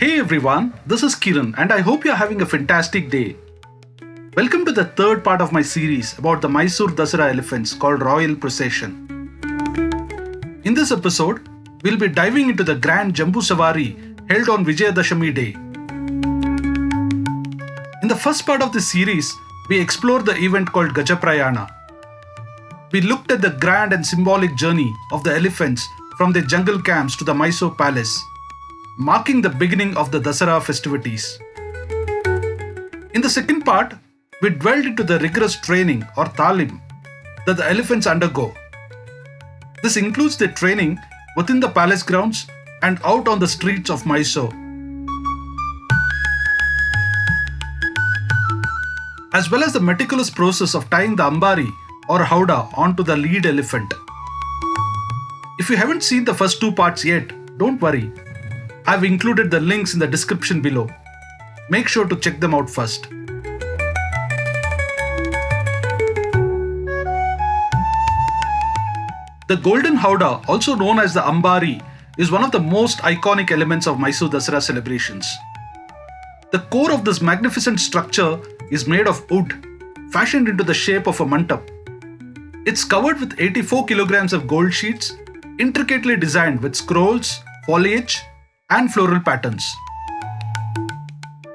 Hey everyone, this is Kiran and I hope you're having a fantastic day. Welcome to the third part of my series about the Mysore Dasara elephants called Royal Procession. In this episode, we'll be diving into the grand Jamboo Savari held on Vijayadashami Day. In the first part of this series, we explored the event called Gajaprayana. We looked at the grand and symbolic journey of the elephants from their jungle camps to the Mysore palace, marking the beginning of the Dasara festivities. In the second part, we dwelled into the rigorous training or talim that the elephants undergo. This includes their training within the palace grounds and out on the streets of Mysore, as well as the meticulous process of tying the Ambari or Howdah onto the lead elephant. If you haven't seen the first two parts yet, don't worry. I've included the links in the description below. Make sure to check them out first. The golden Howdah, also known as the Ambari, is one of the most iconic elements of Mysore Dasara celebrations. The core of this magnificent structure is made of wood, fashioned into the shape of a mantap. It's covered with 84 kilograms of gold sheets, intricately designed with scrolls, foliage, and floral patterns.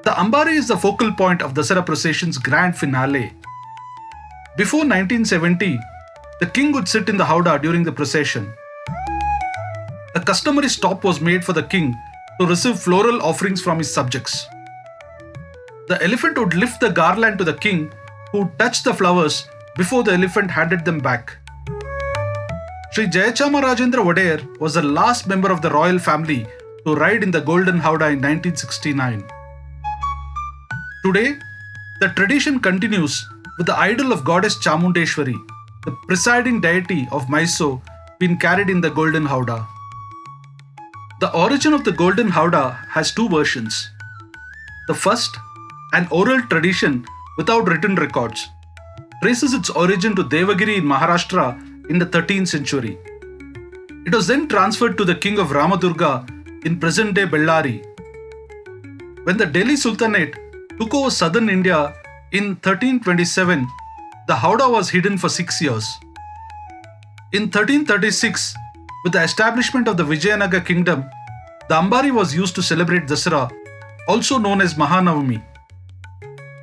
The Ambari is the focal point of Dasara procession's grand finale. Before 1970, the king would sit in the Howdah during the procession. A customary stop was made for the king to receive floral offerings from his subjects. The elephant would lift the garland to the king, who would touch the flowers before the elephant handed them back. Sri Jayachamarajentra Wodeyar was the last member of the royal family to ride in the golden Howdah in 1969. Today, the tradition continues with the idol of goddess Chamundeshwari, the presiding deity of Mysore, being carried in the golden Howdah. The origin of the golden Howdah has two versions. The first, an oral tradition without written records, traces its origin to Devagiri in Maharashtra in the 13th century. It was then transferred to the king of Ramadurga in present-day Bellary. When the Delhi Sultanate took over southern India in 1327, the Howdah was hidden for 6 years. In 1336, with the establishment of the Vijayanagar kingdom, the Ambari was used to celebrate Dasara, also known as Mahanavami.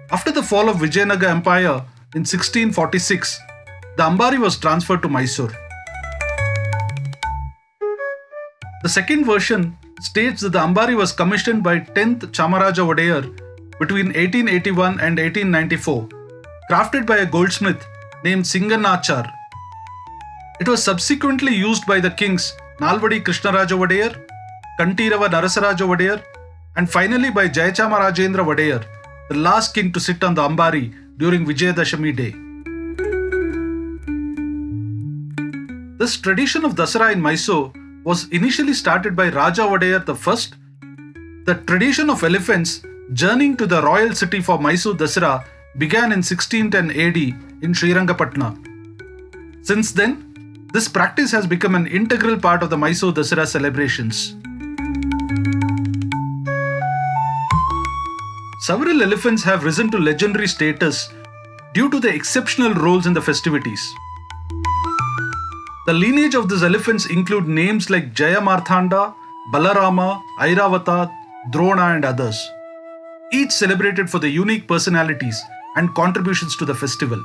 After the fall of Vijayanagar Empire in 1646, the Ambari was transferred to Mysore. The second version states that the Ambari was commissioned by 10th Chamaraja Wodeyar between 1881 and 1894, crafted by a goldsmith named Singanachar. It was subsequently used by the kings Nalvadi Krishnaraja Wodeyar, Kantirava Narasaraja Wodeyar, and finally by Jayachamarajendra Wodeyar, the last king to sit on the Ambari during Vijayadashami Day. This tradition of Dasara in Mysore was initially started by Raja Wodeyar I. The tradition of elephants journeying to the royal city for Mysore Dasara began in 1610 AD in Srirangapatna. Since then, this practice has become an integral part of the Mysore Dasara celebrations. Several elephants have risen to legendary status due to their exceptional roles in the festivities. The lineage of these elephants include names like Jaya Marthanda, Balarama, Airavata, Drona and others, each celebrated for their unique personalities and contributions to the festival.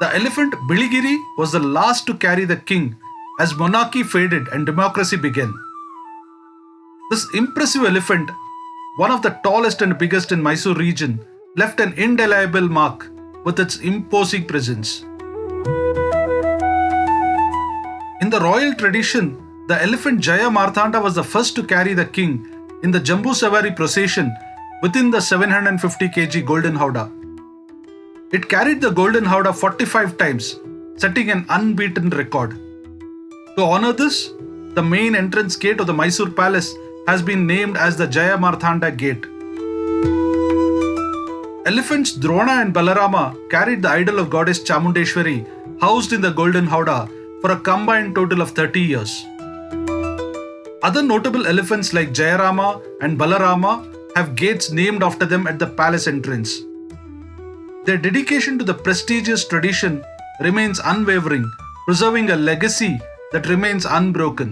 The elephant Biligiri was the last to carry the king as monarchy faded and democracy began. This impressive elephant, one of the tallest and biggest in Mysore region, left an indelible mark with its imposing presence. In the royal tradition, the elephant Jaya Marthanda was the first to carry the king in the Jamboo Savari procession within the 750 kg golden Howdah. It carried the golden Howdah 45 times, setting an unbeaten record. To honor this, the main entrance gate of the Mysore Palace has been named as the Jaya Marthanda Gate. Elephants Drona and Balarama carried the idol of goddess Chamundeshwari housed in the golden Howdah for a combined total of 30 years. Other notable elephants like Jayarama and Balarama have gates named after them at the palace entrance. Their dedication to the prestigious tradition remains unwavering, preserving a legacy that remains unbroken.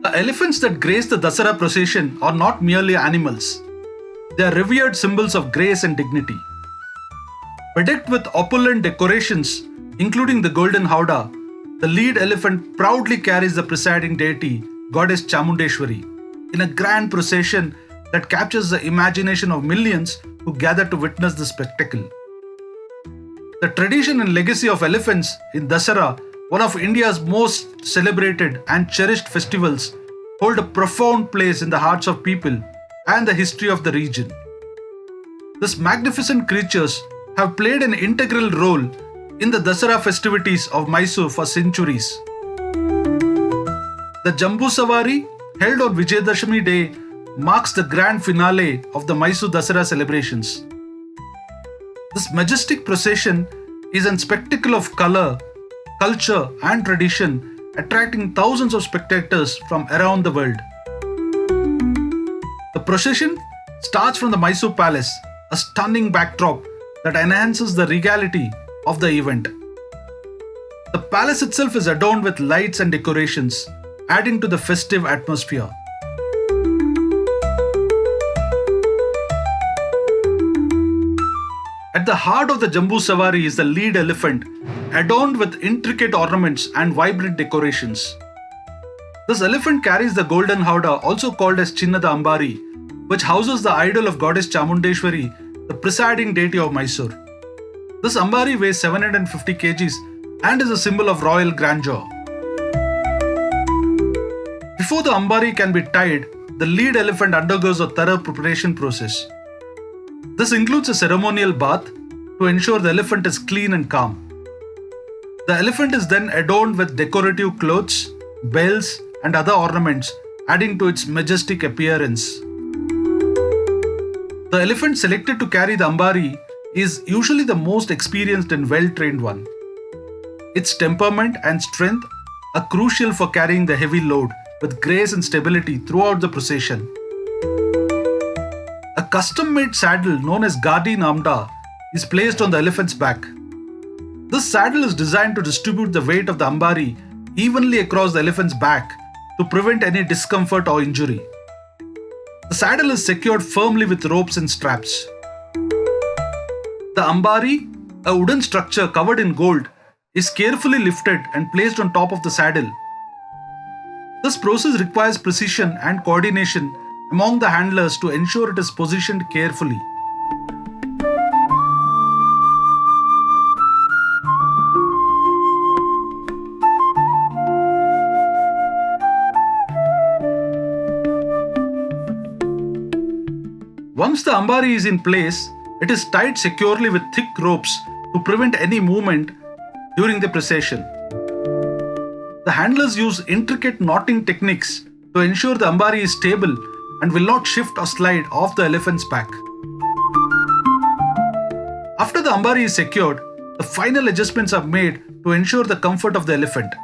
The elephants that grace the Dasara procession are not merely animals. They are revered symbols of grace and dignity. Bedecked with opulent decorations, including the golden howdah, the lead elephant proudly carries the presiding deity, goddess Chamundeshwari, in a grand procession that captures the imagination of millions who gather to witness the spectacle. The tradition and legacy of elephants in Dasara, one of India's most celebrated and cherished festivals, hold a profound place in the hearts of people and the history of the region. These magnificent creatures have played an integral role in the Dasara festivities of Mysore for centuries. The Jamboo Savari, held on Vijayadashami Day, marks the grand finale of the Mysore Dasara celebrations. This majestic procession is a spectacle of color, culture, and tradition, attracting thousands of spectators from around the world. The procession starts from the Mysore Palace, a stunning backdrop that enhances the regality of the event. The palace itself is adorned with lights and decorations, adding to the festive atmosphere. At the heart of the Jamboo Savari is the lead elephant, adorned with intricate ornaments and vibrant decorations. This elephant carries the golden howdah, also called as Chinnada Ambari, which houses the idol of goddess Chamundeshwari, the presiding deity of Mysore. This Ambari weighs 750 kgs and is a symbol of royal grandeur. Before the Ambari can be tied, the lead elephant undergoes a thorough preparation process. This includes a ceremonial bath to ensure the elephant is clean and calm. The elephant is then adorned with decorative clothes, bells, and other ornaments, adding to its majestic appearance. The elephant selected to carry the Ambari is usually the most experienced and well-trained one. Its temperament and strength are crucial for carrying the heavy load with grace and stability throughout the procession. A custom-made saddle known as Gadi Namda is placed on the elephant's back. This saddle is designed to distribute the weight of the Ambari evenly across the elephant's back to prevent any discomfort or injury. The saddle is secured firmly with ropes and straps. The Ambari, a wooden structure covered in gold, is carefully lifted and placed on top of the saddle. This process requires precision and coordination among the handlers to ensure it is positioned carefully. Once the Ambari is in place, it is tied securely with thick ropes to prevent any movement during the procession. The handlers use intricate knotting techniques to ensure the Ambari is stable and will not shift or slide off the elephant's back. After the Ambari is secured, the final adjustments are made to ensure the comfort of the elephant.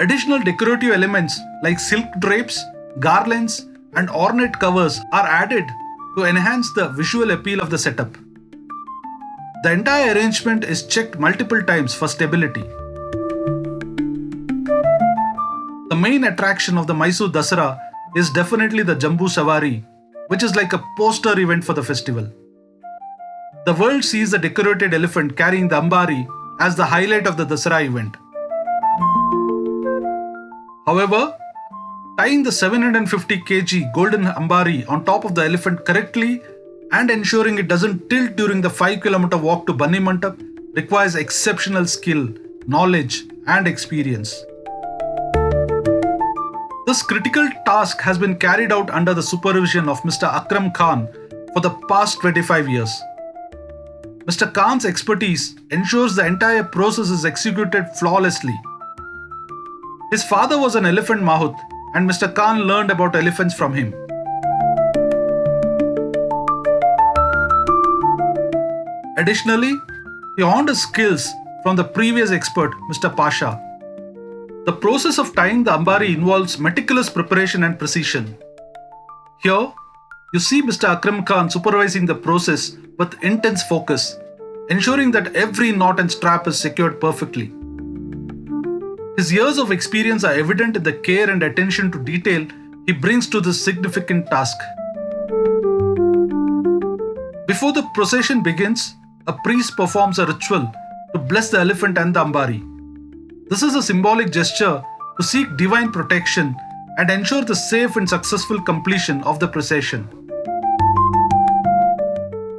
Additional decorative elements like silk drapes, garlands, and ornate covers are added to enhance the visual appeal of the setup. The entire arrangement is checked multiple times for stability. The main attraction of the Mysore Dasara is definitely the Jamboo Savari, which is like a poster event for the festival. The world sees the decorated elephant carrying the Ambari as the highlight of the Dasara event. However, tying the 750 kg golden Ambari on top of the elephant correctly and ensuring it doesn't tilt during the 5-kilometer walk to Banni Mantap requires exceptional skill, knowledge, and experience. This critical task has been carried out under the supervision of Mr. Akram Khan for the past 25 years. Mr. Khan's expertise ensures the entire process is executed flawlessly. His father was an elephant mahout, and Mr. Khan learned about elephants from him. Additionally, he honed his skills from the previous expert, Mr. Pasha. The process of tying the Ambari involves meticulous preparation and precision. Here, you see Mr. Akram Khan supervising the process with intense focus, ensuring that every knot and strap is secured perfectly. His years of experience are evident in the care and attention to detail he brings to this significant task. Before the procession begins, a priest performs a ritual to bless the elephant and the Ambari. This is a symbolic gesture to seek divine protection and ensure the safe and successful completion of the procession.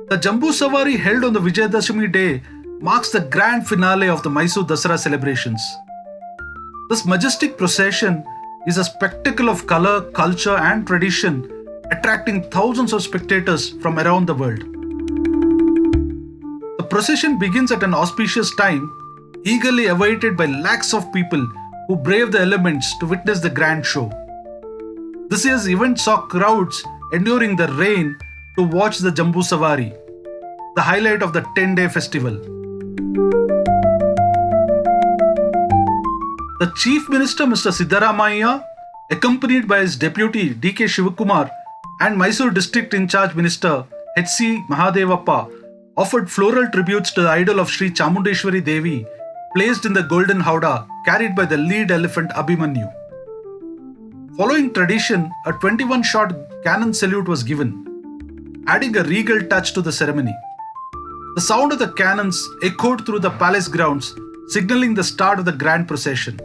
The Jamboo Savari held on the Vijayadashami day marks the grand finale of the Mysore Dasara celebrations. This majestic procession is a spectacle of color, culture and tradition, attracting thousands of spectators from around the world. The procession begins at an auspicious time, eagerly awaited by lakhs of people who brave the elements to witness the grand show. This year's event saw crowds enduring the rain to watch the Jamboo Savari, the highlight of the 10-day festival. The Chief Minister Mr. Siddaramaiah, accompanied by his deputy D.K. Shivakumar and Mysore District in charge Minister H.C. Mahadevappa, offered floral tributes to the idol of Sri Chamundeshwari Devi, placed in the golden howdah carried by the lead elephant Abhimanyu. Following tradition, a 21-shot cannon salute was given, adding a regal touch to the ceremony. The sound of the cannons echoed through the palace grounds, signaling the start of the grand procession.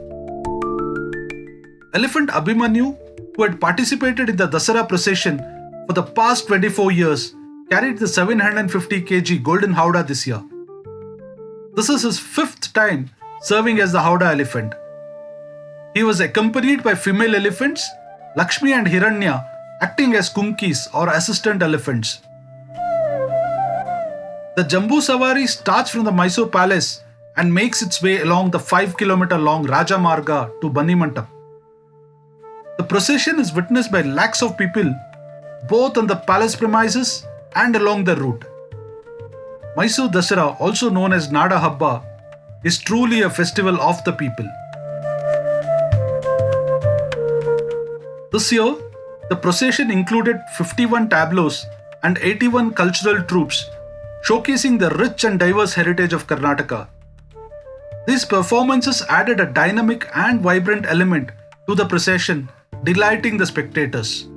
Elephant Abhimanyu, who had participated in the Dasara procession for the past 24 years, carried the 750 kg golden howdah this year. This is his 5th time serving as the howdah elephant. He was accompanied by female elephants, Lakshmi and Hiranya, acting as kumkis or assistant elephants. The Jamboo Savari starts from the Mysore Palace and makes its way along the 5-kilometer long Raja Marga to Banimantap. The procession is witnessed by lakhs of people both on the palace premises and along the route. Mysore Dasara, also known as Nada Habba, is truly a festival of the people. This year, the procession included 51 tableaux and 81 cultural troupes, showcasing the rich and diverse heritage of Karnataka. These performances added a dynamic and vibrant element to the procession, delighting the spectators.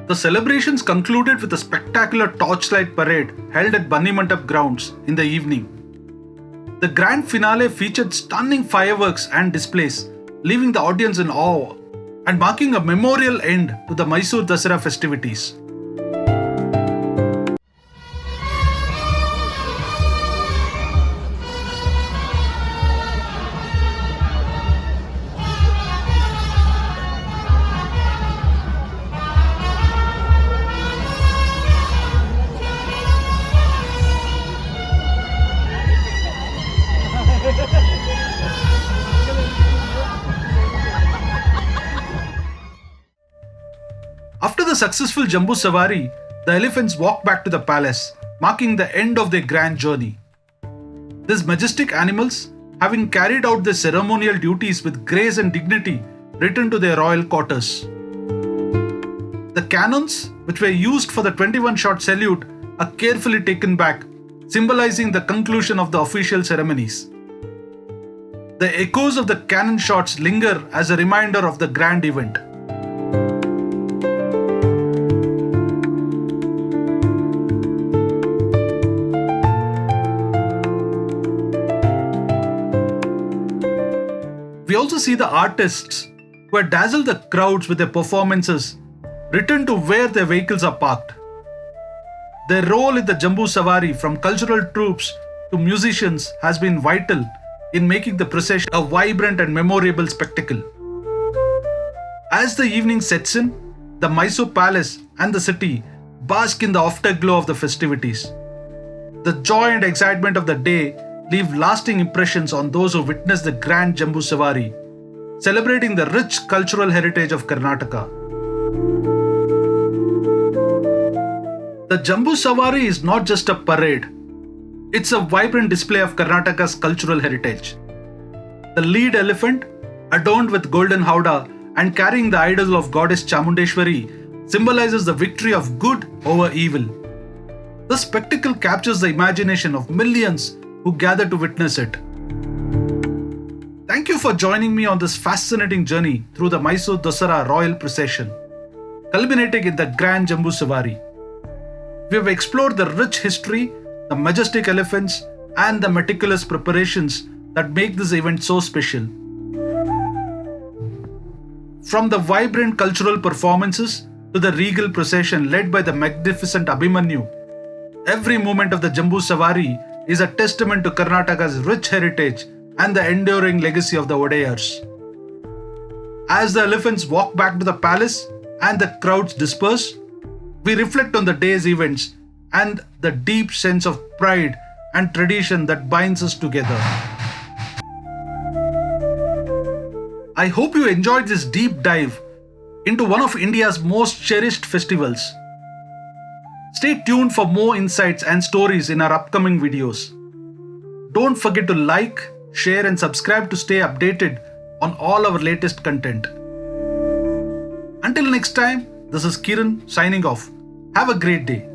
The celebrations concluded with a spectacular torchlight parade held at Banimantap grounds in the evening. The grand finale featured stunning fireworks and displays, leaving the audience in awe and marking a memorial end to the Mysore Dasara festivities. After the successful Jamboo Savari, the elephants walk back to the palace, marking the end of their grand journey. These majestic animals, having carried out their ceremonial duties with grace and dignity, return to their royal quarters. The cannons, which were used for the 21-shot salute, are carefully taken back, symbolizing the conclusion of the official ceremonies. The echoes of the cannon shots linger as a reminder of the grand event. We also see the artists who had dazzled the crowds with their performances return to where their vehicles are parked. Their role in the Jamboo Savari, from cultural troupes to musicians, has been vital in making the procession a vibrant and memorable spectacle. As the evening sets in, the Mysore Palace and the city bask in the afterglow of the festivities. The joy and excitement of the day leave lasting impressions on those who witness the grand Jamboo Savari, celebrating the rich cultural heritage of Karnataka. The Jamboo Savari is not just a parade, It's a vibrant display of Karnataka's cultural heritage. The lead elephant, adorned with golden howdah and carrying the idol of goddess Chamundeshwari, symbolizes the victory of good over evil. The spectacle captures the imagination of millions who gather to witness it. Thank you for joining me on this fascinating journey through the Mysore Dasara Royal Procession, culminating in the grand Jamboo Savari. We have explored the rich history, the majestic elephants, and the meticulous preparations that make this event so special. From the vibrant cultural performances to the regal procession led by the magnificent Abhimanyu, every moment of the Jamboo Savari is a testament to Karnataka's rich heritage and the enduring legacy of the Wodeyars. As the elephants walk back to the palace and the crowds disperse, we reflect on the day's events and the deep sense of pride and tradition that binds us together. I hope you enjoyed this deep dive into one of India's most cherished festivals. Stay tuned for more insights and stories in our upcoming videos. Don't forget to like, share and subscribe to stay updated on all our latest content. Until next time, this is Kiran signing off. Have a great day.